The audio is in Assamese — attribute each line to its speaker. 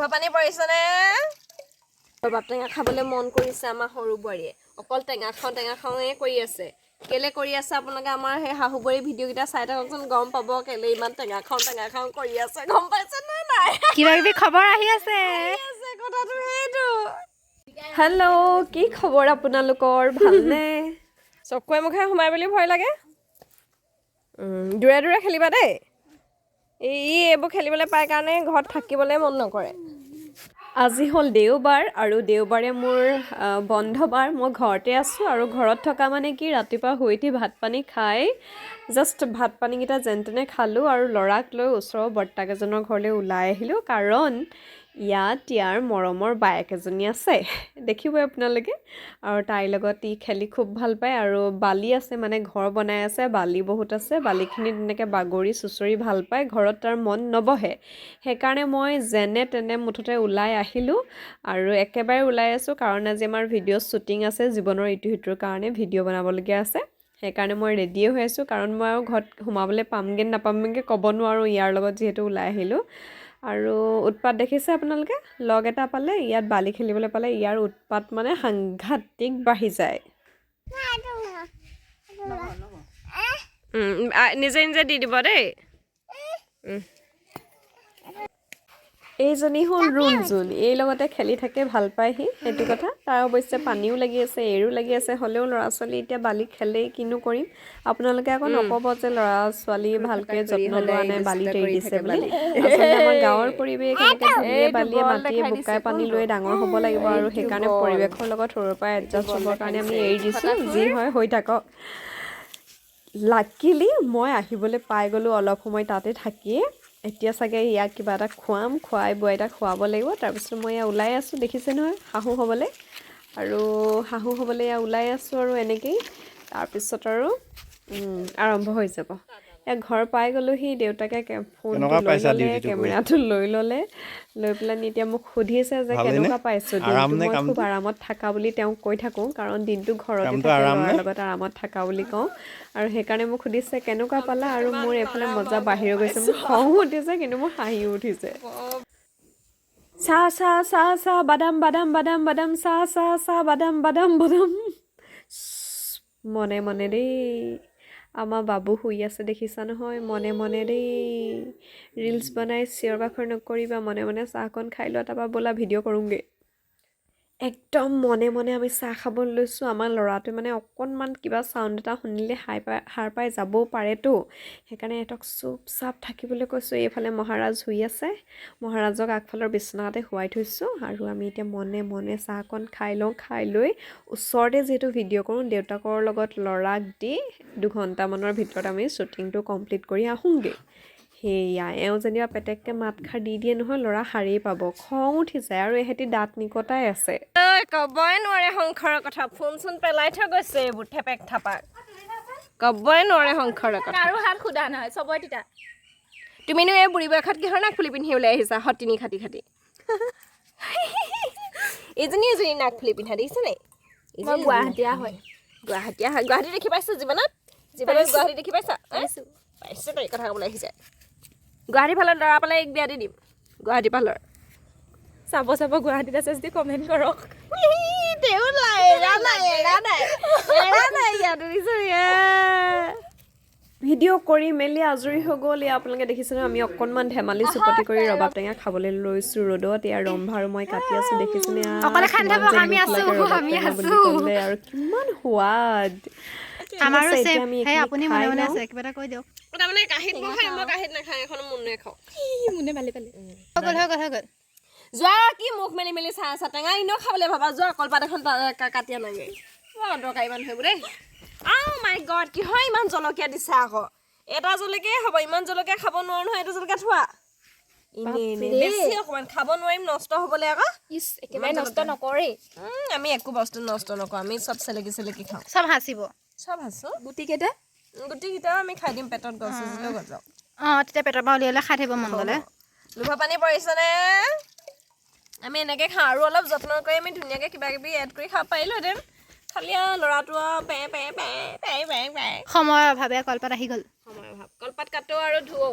Speaker 1: লোভা পানী পৰিছেনে ৰবাব টেঙা খাবলৈ মন কৰিছে আমাৰ সৰু বোৱাৰীয়ে অকল টেঙা খাওঁয়ে কৰি আছে কেলে কৰি আছে আপোনালোকে আমাৰ সেই শাহু বোৱাৰী ভিডিঅ' কেইটা চাই থাককচোন গম পাব কেলে ইমান টেঙা খাওঁ কৰি আছে গম পাইছে নে নাই
Speaker 2: কিবা কিবি খবৰ আহি আছে
Speaker 1: কথাটো সেইটো হেল্ল' কি খবৰ আপোনালোকৰ ভালনে চকুৱে মুখে সোমাই বুলি ভয় লাগে দূৰে দূৰে খেলিবা দেই এইবোৰ খেলিবলৈ পাই কাৰণে ঘৰত থাকিবলৈ মন নকৰে আজি হ'ল দেওবাৰ আৰু দেওবাৰে মোৰ বন্ধ বাৰ মই ঘৰতে আছোঁ আৰু ঘৰত থকা মানে কি ৰাতিপুৱা শুই উঠি ভাত পানী খাই জাষ্ট ভাত পানীকেইটা যেন তেনে খালোঁ আৰু ল'ৰাক লৈ ওচৰৰ বৰ্তাকেইজনৰ ঘৰলৈ ওলাই আহিলোঁ কাৰণ ইয়াৰ মৰমৰ বায়েক এজনী আছে দেখিবই আপোনালোকে আৰু তাইৰ লগত ই খেলি খুব ভাল পায় আৰু বালি আছে মানে ঘৰ বনাই আছে বালি বহুত আছে বালিখিনি তেনেকৈ বাগৰি চুচৰি ভাল পায় ঘৰত তাৰ মন নবহে সেইকাৰণে মই যেনে তেনে মুঠতে ওলাই আহিলোঁ আৰু একেবাৰে ওলাই আছোঁ কাৰণ আজি আমাৰ ভিডিঅ' শ্বুটিং আছে জীৱনৰ ইটো সিটোৰ কাৰণে ভিডিঅ' বনাবলগীয়া আছে সেইকাৰণে মই ৰেডিয়ে হৈ আছোঁ কাৰণ মই আৰু ঘৰত সোমাবলৈ পামগৈ নাপামগৈ ক'ব নোৱাৰোঁ ইয়াৰ লগত যিহেতু ওলাই আহিলোঁ আৰু উৎপাত দেখিছে আপোনালোকে লগ এটা পালে ইয়াত বালি খেলিবলৈ পালে ইয়াৰ উৎপাত মানে সাংঘাতিক বাঢ়ি যায় নিজে নিজে দি দিব দেই এইজনী হ'ল ৰুণজুন এই লগতে খেলি থাকে ভাল পায় সি সেইটো কথা তাৰ অৱশ্যে পানীও লাগি আছে এৰো লাগি আছে হ'লেও ল'ৰা ছোৱালী এতিয়া বালি খেলেই কিনো কৰিম আপোনালোকে আকৌ নক'ব যে ল'ৰা ছোৱালী ভালকৈ যত্ন লোৱা নাই বালিত এৰি দিছে বুলি আচলতে আমাৰ গাঁৱৰ পৰিৱেশ এনেকৈ ধূলিয়ে বালিয়ে মাটিয়ে বোকাই পানী লৈ ডাঙৰ হ'ব লাগিব আৰু সেইকাৰণে পৰিৱেশৰ লগত সৰুৰ পৰাই এডজাষ্ট হ'বৰ কাৰণে আমি এৰি দিছোঁ যি হয় হৈ থাকক লাকিলি মই আহিবলৈ পাই গ'লোঁ অলপ সময় তাতে থাকিয়ে এতিয়া চাগে ইয়াক কিবা এটা খুৱাই বোৱাই এটা খুৱাব লাগিব তাৰপিছত মই এয়া ওলাই আছোঁ দেখিছে নহয় শাহু হ'বলৈ এয়া ওলাই আছোঁ আৰু এনেকেই তাৰপিছত আৰু আৰম্ভ হৈ যাব এয়া ঘৰ পাই গ'লোহি দেউতাকে ফোনটো লৈ ল'লে কেমেৰাটো লৈ ল'লে লৈ পেলাই এতিয়া মোক সুধিছে যে কেনেকুৱা পাইছোঁ দিনটো মই খুব আৰামত থাকা বুলি তেওঁক কৈ থাকোঁ কাৰণ দিনটো ঘৰতে থাকে ল'ৰাৰ লগত আৰামত থাকা বুলি কওঁ আৰু সেইকাৰণে মোক সুধিছে কেনেকুৱা পালা আৰু মোৰ এইফালে মজা বাহিৰ গৈছে মোৰ খং উঠিছে কিন্তু মোৰ হাঁহিও উঠিছে চাহ বাদাম চাহ বাদাম মনে মনে দেই আমাৰ বাবু শুই আছে দেখিছা নহয় মনে মনে দেই ৰিলছ বনাই চিঞৰ বাখৰ নকৰিবা মনে মনে চাহকণ খাই লোৱা তাৰপৰা ব'লা ভিডিঅ' কৰোঁগৈ একদম মনে মনে আমি চাহ খাব লৈছোঁ আমাৰ ল'ৰাটোৱে মানে অকণমান কিবা চাউণ্ড এটা শুনিলে সাৰ পাই যাবও পাৰেতো সেইকাৰণে ইহঁতক চুপ চাপ থাকিবলৈ কৈছোঁ এইফালে মহাৰাজ শুই আছে মহাৰাজক আগফালৰ বিচনাতে শুৱাই থৈছোঁ আৰু আমি এতিয়া মনে মনে চাহকণ খাই লৈ ওচৰতে যিহেতু ভিডিঅ' কৰোঁ দেউতাকৰ লগত ল'ৰাক দি 2 ঘণ্টামানৰ ভিতৰত আমি শ্বুটিংটো কমপ্লিট কৰি আহোঁগৈ সেয়া এওঁ যেনিবা পেটেককৈ মাত খাৰ দি দিয়ে নহয় ল'ৰা সাৰেই পাব খং উঠি যায় আৰু এহেঁতি দাঁত নিকটাই আছে ক'বই নোৱাৰে সংসাৰৰ কথা ফোন চোন পেলাই থৈ গৈছে এইবোৰ থেপেক থাপাক ক'বই নোৱাৰে সংসাৰৰ কথা
Speaker 2: আৰু হাত খুদা নহয় চবই তিতা
Speaker 1: তুমিনো এই বুঢ়ী বয়সত কিহৰ নাক ফুলি পিন্ধি ওলাই আহিছা সতিনী খাটি এজনী নাক ফুলি পিন্ধা দেখিছে নাই
Speaker 2: গুৱাহাটীয়া হয়
Speaker 1: গুৱাহাটী দেখি পাইছো জীৱনত গুৱাহাটী দেখি পাইছা পাইছে তাই কথা ক'বলৈ আহিছে গুৱাহাটী ফালৰ ল'ৰা পালে এক বিয়া দি দিম গুৱাহাটী ফালৰ
Speaker 2: চাব গুৱাহাটীত আছে যদি কমেণ্ট কৰক
Speaker 1: ভিডিঅ' কৰি মেলি আজৰি হৈ গ'ল এয়া আপোনালোকে দেখিছেনে আমি অকণমান ধেমালি চুপতি কৰি ৰবাব টেঙা খাবলৈ লৈছোঁ ৰ'দত এয়া ৰম্ভা আৰু মই কাটি আছোঁ দেখিছেনে আৰু কিমান সোৱাদ যোৱা কি মুখ মেলি মেলি চাহ টেঙা এনেও খাবলৈ ভাবা যোৱা কলপাত এখন কাটি আনাগৈ দৰকাৰী মানুহ সেইবোৰ দেই মাই গড কি হয় ইমান জলকীয়া দিছা আকৌ এটা জলকীয়াই হ'ব ইমান জলকীয়া খাব নোৱাৰো নহয় এইটো জলকীয়া থোৱা বেছি অকণমান খাব নোৱাৰিম নষ্ট হ'বলৈ আকৌ
Speaker 2: একেবাৰে নষ্ট নকৰেই
Speaker 1: আমি একো বস্তু নষ্ট নকৰোঁ আমি চব চেলেকি খাওঁ
Speaker 2: চব সাঁচিব
Speaker 1: চব সাঁচো গুটিকেইটাও আমি খাই দিম পেটত গছ গজাওঁ
Speaker 2: তেতিয়া পেটৰ পৰা উলিয়ালে খাই থাকিব মন গ'লে
Speaker 1: লোভা পানী পৰিছেনে আমি এনেকৈ খাওঁ আৰু অলপ যত্ন কৰি আমি ধুনীয়াকৈ কিবা কিবি এড কৰি খাব পাৰিলোহেঁতেন খালি আৰু ল'ৰাটো আৰু সময়ৰ অভাৱে কলপাত আহি গ'ল
Speaker 2: কলপাত কাটো আৰু ধুও